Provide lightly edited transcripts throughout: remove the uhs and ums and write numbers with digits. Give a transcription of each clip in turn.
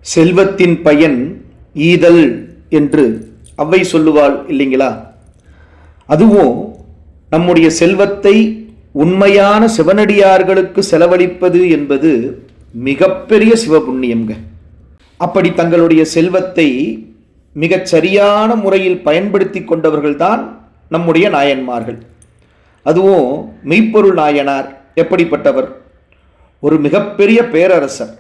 செல்வத்தின் பயன் ஈதல் என்று அவ்வை சொல்லுவாள் இல்லைங்களா? அதுவும் நம்முடைய செல்வத்தை உண்மையான சிவனடியார்களுக்கு செலவழிப்பது என்பது மிகப்பெரிய சிவபுண்ணியம்ங்க. அப்படி தங்களுடைய செல்வத்தை மிகச் சரியான முறையில் பயன்படுத்தி கொண்டவர்கள்தான் நம்முடைய நாயன்மார்கள். அதுவும் மெய்ப்பொருள் நாயனார் எப்படிப்பட்டவர்? ஒரு மிகப்பெரிய பேரரசர்.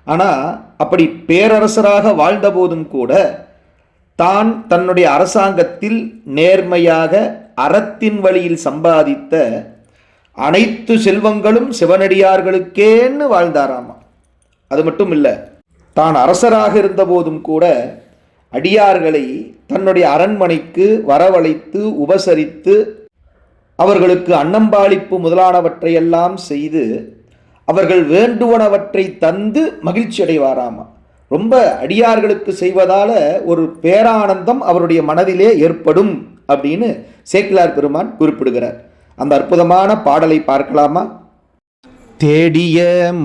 ஆனால் அப்படி பேரரசராக வாழ்ந்தபோதும் கூட தான் தன்னுடைய அரசாங்கத்தில் நேர்மையாக அறத்தின் வழியில் சம்பாதித்த அனைத்து செல்வங்களும் சிவனடியார்களுக்கேன்னு வாழ்ந்தாராமா. அது மட்டும் இல்லை, தான் அரசராக இருந்தபோதும் கூட அடியார்களை தன்னுடைய அரண்மனைக்கு வரவழைத்து உபசரித்து அவர்களுக்கு அன்னம்பாளிப்பு முதலானவற்றையெல்லாம் செய்து அவர்கள் வேண்டுவனவற்றை தந்து மகிழ்ச்சி அடைவாராமா. ரொம்ப அடியார்களுக்கு செய்வதால ஒரு பேரானந்தம் அவருடைய மனதிலே ஏற்படும் அப்படின்னு சேக்கிழார் பெருமான் குறிப்பிடுகிறார். அந்த அற்புதமான பாடலை பார்க்கலாமா? தேடிய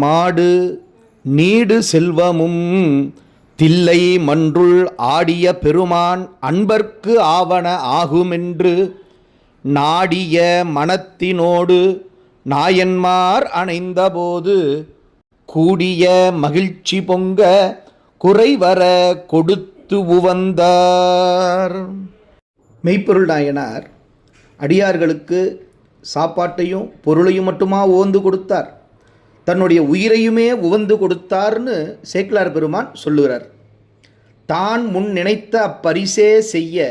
மாடு நீடு செல்வமும் தில்லை மன்றுள் ஆடிய பெருமான் அன்பர்க்கு ஆவன ஆகுமென்று நாடிய மனத்தினோடு நாயன்மார் அணைந்தபோது கூடிய மகிழ்ச்சி பொங்க குறைவர கொடுத்து உவந்தார். மெய்ப்பொருள் நாயனார் அடியார்களுக்கு சாப்பாட்டையும் பொருளையும் மட்டுமா உவந்து கொடுத்தார், தன்னுடைய உயிரையுமே உவந்து கொடுத்தார்னு சேக்கிழார் பெருமான் சொல்லுகிறார். தான் முன் நினைத்த அப்பரிசே செய்ய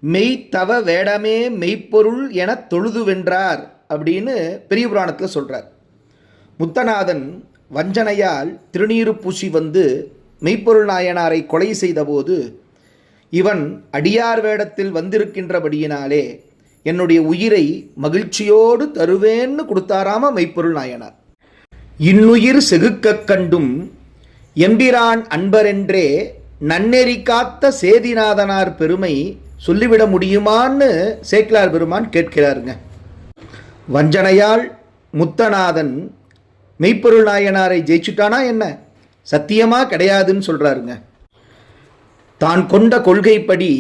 மெய்த்தவ வேடமே மெய்ப்பொருள் என தொழுது வென்றார் அப்படின்னு பெரிய புராணத்தில் சொல்கிறார். முத்தநாதன் வஞ்சனையால் திருநீறு பூசி வந்து மெய்ப்பொருள் நாயனாரை கொலை செய்தபோது இவன் அடியார் வேடத்தில் வந்திருக்கின்றபடியினாலே என்னுடைய உயிரை மகிழ்ச்சியோடு தருவேன்னு கொடுத்தாராம மெய்ப்பொருள் நாயனார். இன்னுயிர் செகுக்கக் கண்டும் எம்பிரான் அன்பரென்றே நன்னெறி காத்த சேதிநாதனார் பெருமை சொல்லிவிட முடியுமான்னு சேக்கிழார் பெருமான் கேட்கிறாருங்க. வஞ்சனையால் முத்தநாதன் மெய்ப்பொருள் நாயனாரை ஜெயிச்சுட்டானா என்ன? சத்தியமா கிடையாதுன்னு சொல்றாருங்க. தான் கொண்ட கொள்கைப்படி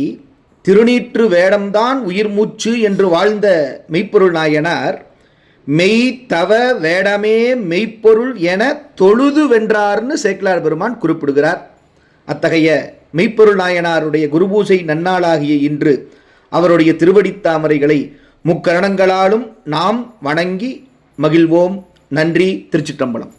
திருநீற்று வேடம்தான் உயிர் மூச்சு என்று வாழ்ந்த மெய்ப்பொருள் நாயனார் மெய் தவ வேடமே மெய்ப்பொருள் என தொழுது வென்றார்னு சேக்கிழார் பெருமான் குறிப்பிடுகிறார். அத்தகைய மெய்ப்பொருள் நாயனாருடைய குருபூசை நன்னாளாகிய இன்று அவருடைய திருவடித்தாமரைகளை முக்கரணங்களாலும் நாம் வணங்கி மகிழ்வோம். நன்றி. திருச்சிற்றம்பலம்.